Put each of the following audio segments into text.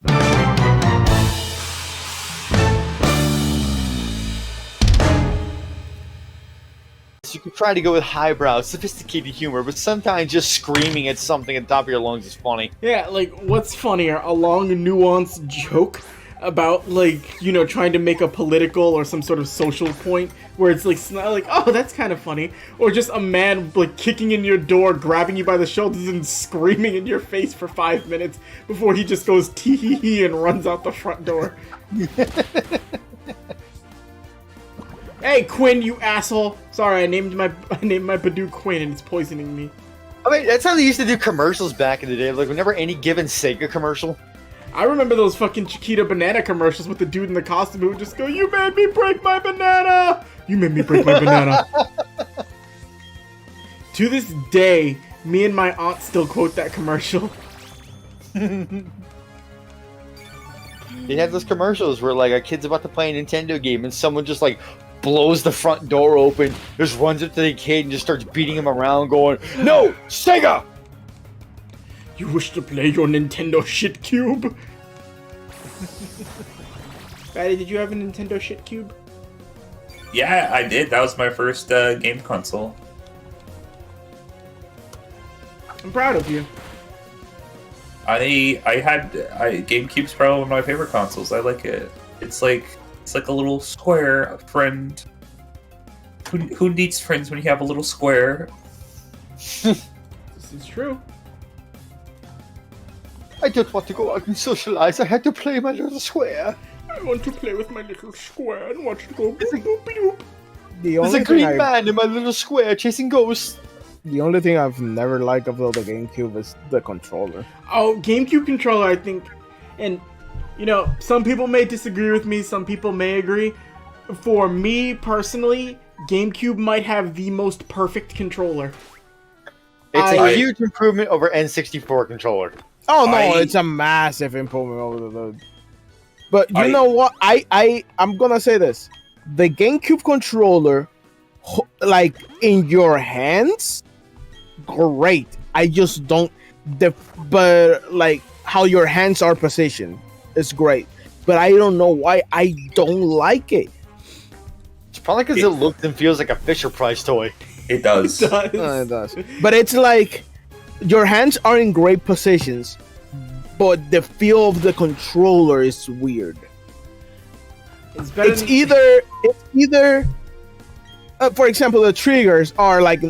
You can try to go with highbrow, sophisticated humor, but sometimes just screaming at something at the top of your lungs is funny. Yeah, like, what's funnier? A long, nuanced joke about, like, you know, trying to make a political or some sort of social point where it's like, oh, that's kind of funny. Or just a man, like, kicking in your door, grabbing you by the shoulders and screaming in your face for 5 minutes before he just goes tee-hee-hee and runs out the front door. Hey, Quinn, you asshole! Sorry, I named my Badoo Quinn and it's poisoning me. I mean, that's how they used to do commercials back in the day. Like, whenever any given Sega commercial. I remember those fucking Chiquita banana commercials with the dude in the costume who would just go, "You made me break my banana! You made me break my banana." To this day, me and my aunt still quote that commercial. They had those commercials where, like, a kid's about to play a Nintendo game and someone just, like, blows the front door open, just runs up to the kid and just starts beating him around going, "No! Sega!" You wish to play your Nintendo shit cube? Batty, did you have a Nintendo shit cube? Yeah, I did. That was my first game console. I'm proud of you. GameCube's probably one of my favorite consoles. I like it. It's like a little square friend. Who needs friends when you have a little square? This is true. I don't want to go out and socialize. I had to play my little square. I want to play with my little square and watch it go boop-a-doop-a-doop. There's a green man in my little square chasing ghosts. The only thing I've never liked about the GameCube is the controller. Oh, GameCube controller, I think, and, you know, some people may disagree with me, some people may agree. For me, personally, GameCube might have the most perfect controller. It's a huge improvement over N64 controller. Oh no, it's a massive improvement over the. But you know what? I'm gonna say this: the GameCube controller, like in your hands, great. I just don't. But like how your hands are positioned is great. But I don't know why I don't like it. It's probably because it looks and feels like a Fisher Price toy. It does. It does. It does. But it's like your hands are in great positions, but the feel of the controller is weird. It's either for example, the triggers are like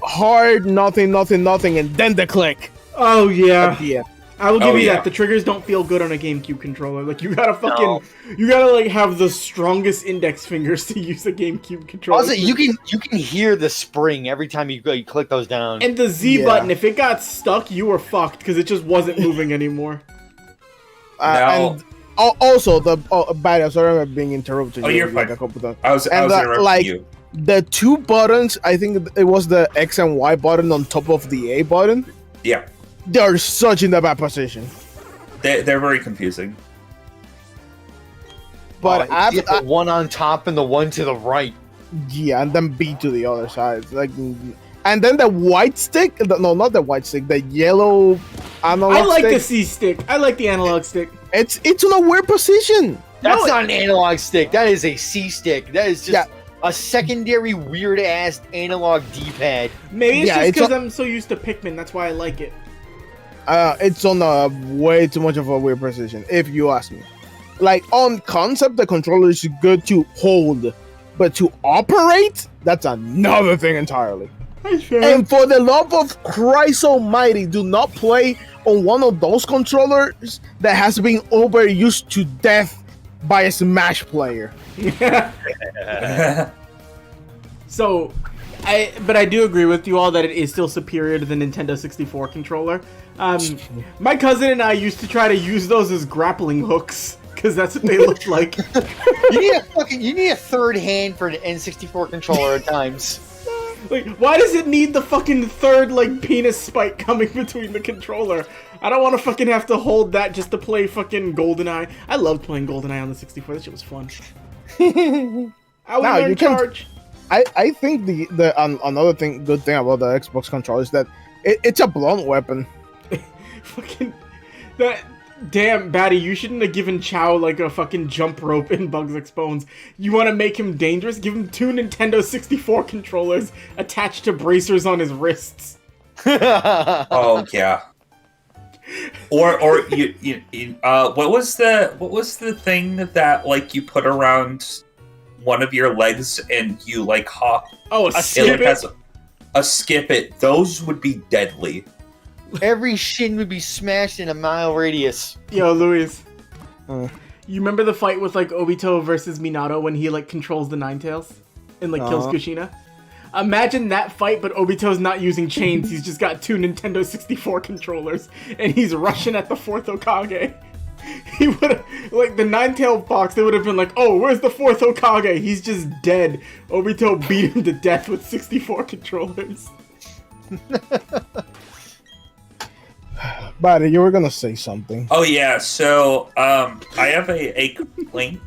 hard, nothing, and then the click. Oh yeah. Yeah. I will give you that. The triggers don't feel good on a GameCube controller. Like, you gotta you gotta like have the strongest index fingers to use a GameCube controller. Also, you can hear the spring every time you click those down. And the Z button, if it got stuck, you were fucked because it just wasn't moving anymore. And also bad. I'm sorry, I'm being interrupted. Oh, you're fine. A couple times. I was interrupting you. The two buttons, I think it was the X and Y button on top of the A button. Yeah. They're such in a bad position. They're very confusing. But the one on top and the one to the right. Yeah, and then B to the other side. Like, and then the white stick. No, not the white stick. The yellow analog stick. I like the C stick. I like the analog stick. It's in a weird position. That's not an analog stick. That is a C stick. That is just a secondary weird ass analog D-pad. Maybe it's just because I'm so used to Pikmin. That's why I like it. It's on a way too much of a weird position, if you ask me. Like, on concept, the controller is good to hold, but to operate, that's another thing entirely. And for the love of Christ almighty, do not play on one of those controllers that has been overused to death by a Smash player. So, I do agree with you all that it is still superior to the Nintendo 64 controller. My cousin and I used to try to use those as grappling hooks because that's what they looked like. You need a third hand for an N64 controller at times. Like, why does it need the fucking third, like, penis spike coming between the controller? I don't want to fucking have to hold that just to play fucking GoldenEye. I loved playing GoldenEye on the 64. That shit was fun. I was in charge. I think the another good thing about the Xbox controller is that it's a blunt weapon. Fucking Damn, Batty, you shouldn't have given Chow like a fucking jump rope in Bugs Exposed. You want to make him dangerous? Give him 2 Nintendo 64 controllers attached to bracers on his wrists. Oh yeah. Or what was the thing that like you put around one of your legs and you like hop? Oh, a skip it. A skip it. Those would be deadly. Every shin would be smashed in a mile radius. Yo, Luis. You remember the fight with like Obito versus Minato when he like controls the Ninetales and like kills Kushina? Imagine that fight, but Obito's not using chains. He's just got 2 Nintendo 64 controllers, and he's rushing at the 4th Hokage. He would have, like, the Ninetale Fox, they would have been like, oh, where's the 4th Hokage? He's just dead. Obito beat him to death with 64 controllers. Buddy, you were gonna say something. Oh yeah, so I have a complaint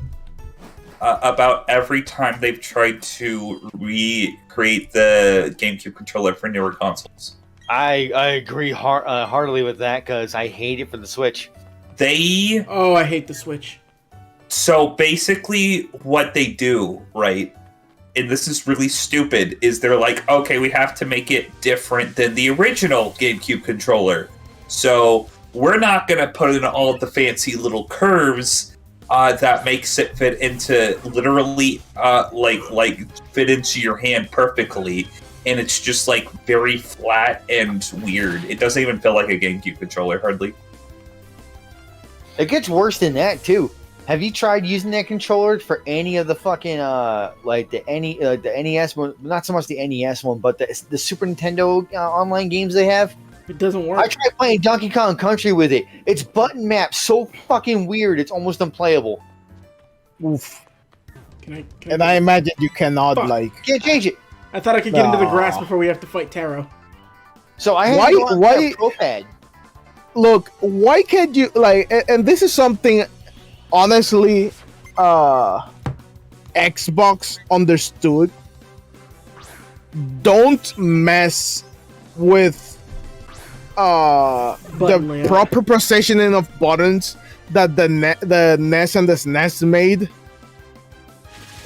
about every time they've tried to recreate the GameCube controller for newer consoles. I agree heartily with that because I hate it for the Switch. Oh, I hate the Switch. So basically what they do, right, and this is really stupid, is they're like, okay, we have to make it different than the original GameCube controller. So we're not going to put in all of the fancy little curves that makes it fit into literally like fit into your hand perfectly, and it's just like very flat and weird. It doesn't even feel like a GameCube controller hardly. It gets worse than that too. Have you tried using that controller for any of the fucking like the NES one? Not so much the NES one, but the Super Nintendo online games they have. It doesn't work. I tried playing Donkey Kong Country with it. It's button mapped so fucking weird. It's almost unplayable. Oof. Can I imagine you cannot like. Can't change it. I thought I could get into the grass before we have to fight Taro. So I had to go on a Pro Pad. Look, why can't you like? And this is something, honestly, Xbox understood. Don't mess with the proper positioning of buttons that the NES and the SNES made.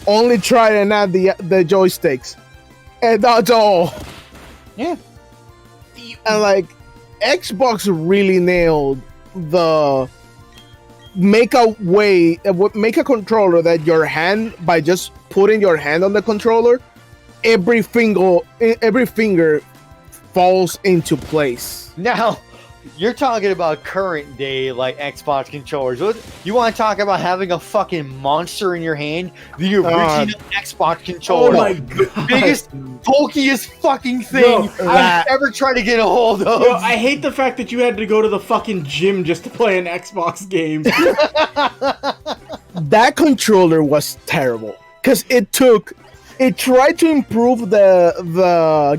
Only try and add the joysticks, and that's all. Yeah, and like Xbox really nailed the make a controller that your hand, by just putting your hand on the controller, every finger falls into place. Now, you're talking about current day like Xbox controllers. You want to talk about having a fucking monster in your hand? The original Xbox controller. Oh my god. Biggest, bulkiest fucking thing I've ever tried to get a hold of. Yo, I hate the fact that you had to go to the fucking gym just to play an Xbox game. That controller was terrible. Because it tried to improve the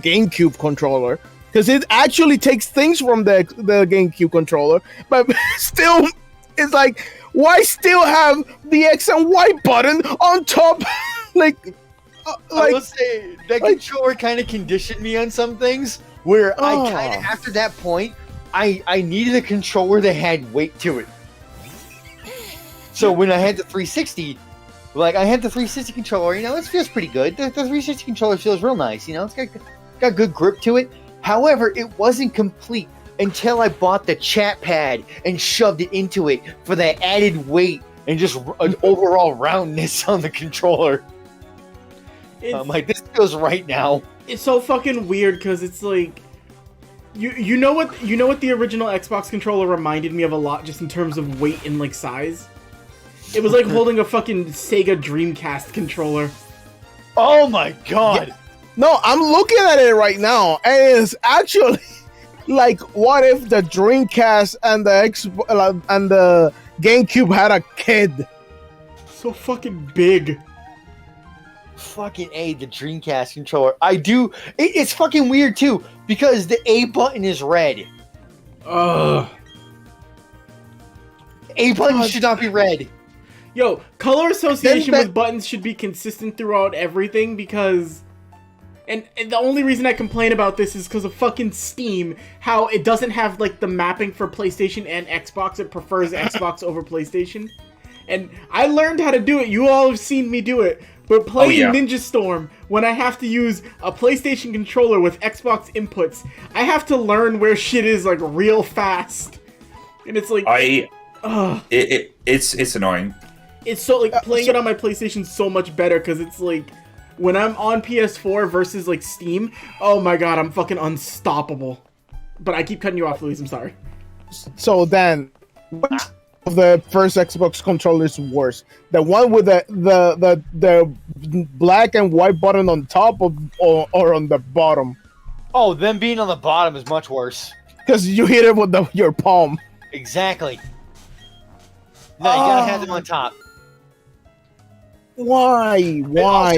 GameCube controller. Because it actually takes things from the GameCube controller, but still, it's like, why still have the X and Y button on top? I will say, that controller kind of conditioned me on some things, where I kind of, after that point, I needed a controller that had weight to it. So when I had the 360, controller, it feels pretty good. The 360 controller feels real nice, it's got good grip to it. However, it wasn't complete until I bought the chat pad and shoved it into it for that added weight and just an overall roundness on the controller. I'm like, this feels right now. It's so fucking weird because it's like, you know what the original Xbox controller reminded me of a lot, just in terms of weight and like size. It was like holding a fucking Sega Dreamcast controller. Oh my god. Yeah. No, I'm looking at it right now, and it's actually like, what if the Dreamcast and the GameCube had a kid? So fucking big. Fucking A, the Dreamcast controller. It's fucking weird too, because the A button is red. A button should not be red. Yo, color association with buttons should be consistent throughout everything, because And the only reason I complain about this is because of fucking Steam, how it doesn't have, like, the mapping for PlayStation and Xbox. It prefers Xbox over PlayStation. And I learned how to do it. You all have seen me do it. But playing Ninja Storm, when I have to use a PlayStation controller with Xbox inputs, I have to learn where shit is, like, real fast. And it's like... It's annoying. It's so, like, playing it on my PlayStation so much better, because it's, like, when I'm on PS4 versus, like, Steam, oh my god, I'm fucking unstoppable. But I keep cutting you off, Luis, I'm sorry. So then, which of the first Xbox controller is worse? The one with the black and white button on top or on the bottom? Oh, them being on the bottom is much worse. Because you hit it with your palm. Exactly. No, you gotta have them on top. Why? Why?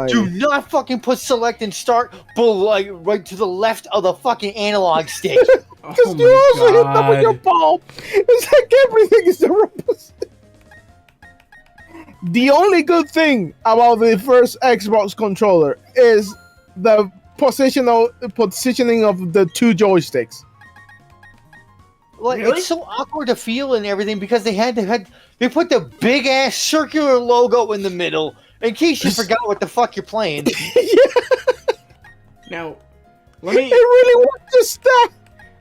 Do not fucking put select and start like right to the left of the fucking analog stick. Because you also hit them with your palm. It's like everything is the opposite. The only good thing about the first Xbox controller is the positioning of the two joysticks. Like, really? It's so awkward to feel and everything because they put the big ass circular logo in the middle in case you forgot what the fuck you're playing. Now, let me. It really wants to stop.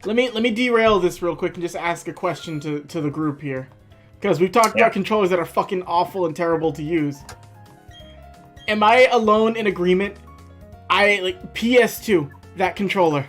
Let me derail this real quick and just ask a question to the group here, because we've talked about controllers that are fucking awful and terrible to use. Am I alone in agreement? I like PS2, that controller.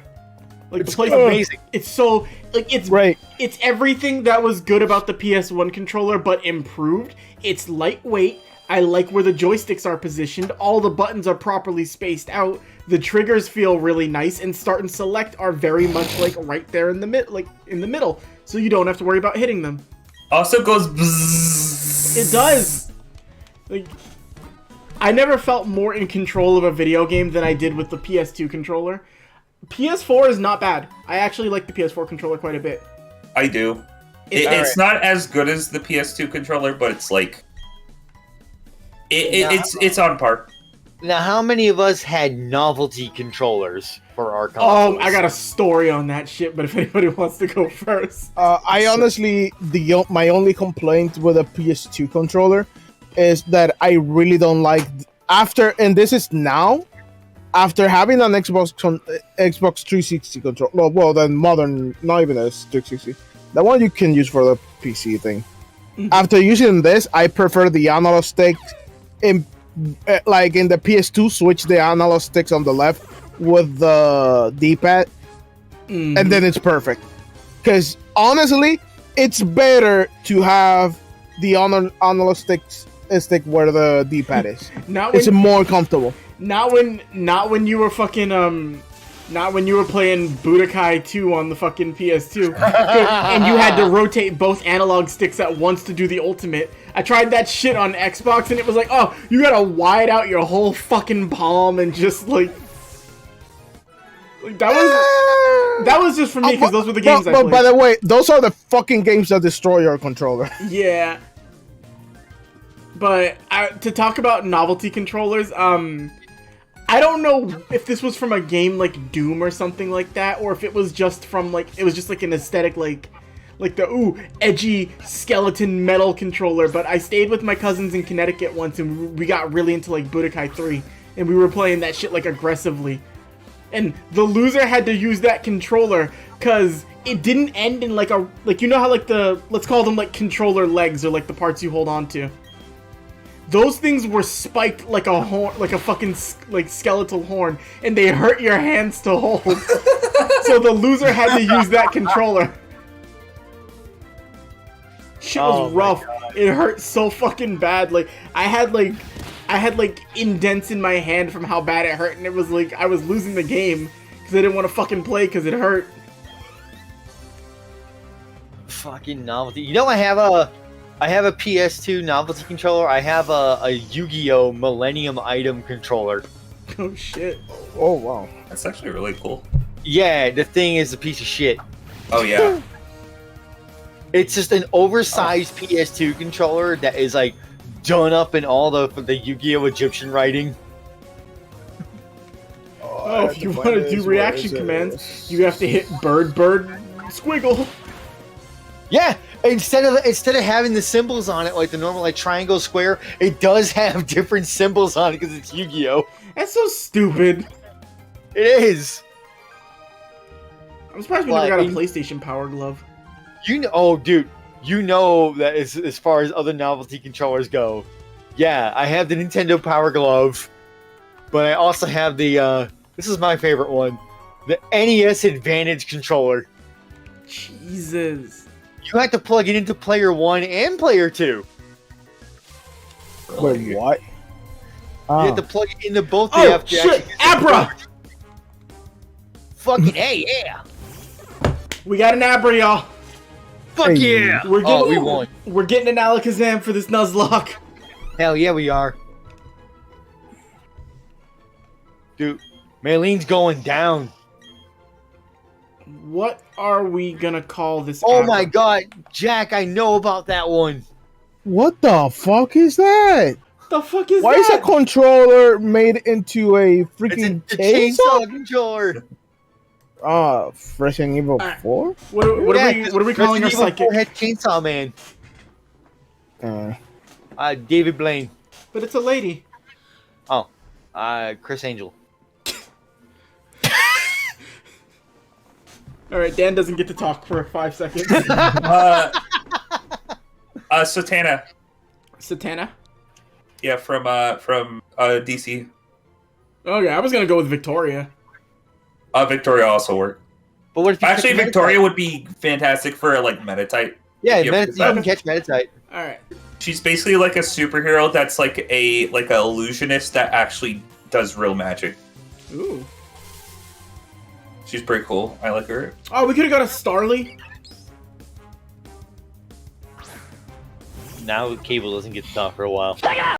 Like It's the place amazing. It's so like it's right. It's everything that was good about the PS1 controller, but improved. It's lightweight. I like where the joysticks are positioned. All the buttons are properly spaced out. The triggers feel really nice, and start and select are very much like right there in the middle, so you don't have to worry about hitting them. Also goes bzzz. It does. Like, I never felt more in control of a video game than I did with the PS2 controller. PS4 is not bad. I actually like the PS4 controller quite a bit. I do. It's not as good as the PS2 controller, but it's like it's on par. Now, how many of us had novelty controllers for our consoles? I got a story on that shit, but if anybody wants to go first. I honestly, my only complaint with a PS2 controller is that I really don't like after having an Xbox 360 controller. Well, the modern, not even a 360, the one you can use for the PC thing. Mm-hmm. After using this, I prefer the analog stick. Like in the PS2, switch the analog sticks on the left with the D-pad, and then it's perfect. Because honestly, it's better to have the analog stick where the D-pad is. It's more comfortable. Not when you were fucking not when you were playing Budokai 2 on the fucking PS2 and you had to rotate both analog sticks at once to do the ultimate. I tried that shit on Xbox and it was like, oh, you gotta wide out your whole fucking palm and just like that was just for me because those were the games I played. But by the way, those are the fucking games that destroy your controller. Yeah. But to talk about novelty controllers, I don't know if this was from a game like Doom or something like that, or if it was just from like an aesthetic like the edgy skeleton metal controller. But I stayed with my cousins in Connecticut once, and we got really into like Budokai 3, and we were playing that shit like aggressively. And the loser had to use that controller because it didn't end in like you know how like let's call them like controller legs or like the parts you hold on to. Those things were spiked like a horn, like a fucking like skeletal horn, and they hurt your hands to hold. So the loser had to use that controller. Shit was rough. It hurt so fucking bad. Like I had indents in my hand from how bad it hurt, and it was like I was losing the game because I didn't want to fucking play because it hurt. Fucking novelty. You know, I have a PS2 novelty controller. I have a Yu-Gi-Oh! Millennium Item controller. Oh shit. Oh wow. That's actually really cool. Yeah, the thing is a piece of shit. Oh yeah. It's just an oversized PS2 controller that is like done up in all the Yu-Gi-Oh! Egyptian writing. if you want to do reaction commands, you have to hit bird, squiggle. Yeah, instead of having the symbols on it like the normal like triangle, square, it does have different symbols on it because it's Yu-Gi-Oh. That's so stupid. It is. I'm surprised we never got a PlayStation Power Glove. Oh, dude, you know that as far as other novelty controllers go, yeah, I have the Nintendo Power Glove, but I also have the this is my favorite one, the NES Advantage controller. Jesus. You have to plug it into player 1 and player 2. Wait, what? You have to plug it into both. Oh, shit! Abra! Fucking hey, yeah! We got an Abra, y'all. Fuck yeah! We're getting, we won. We're getting an Alakazam for this Nuzlocke. Hell yeah, we are. Dude, Maylene's going down. What are we gonna call this? Oh Abra? my god, Jack, I know about that one. What the fuck is that? The fuck is Why that? is a controller made into a freaking It's a chainsaw controller. Resident Evil 4? What are we calling our psychic? Head Chainsaw Man. David Blaine. But it's a lady. Oh, Chris Angel. All right, Dan doesn't get to talk for 5 seconds. Satana. Satana? Yeah, from DC. Oh yeah, I was gonna go with Victoria. Victoria also worked. But what if you Actually, catch Victoria Metatite? would be fantastic for like Metatite. Yeah, Yep. you can catch Metatite. All right. She's basically like a superhero that's like a illusionist that actually does real magic. Ooh. She's pretty cool. I like her. Oh, we could have got a Starly. Now Cable doesn't get to talk for a while.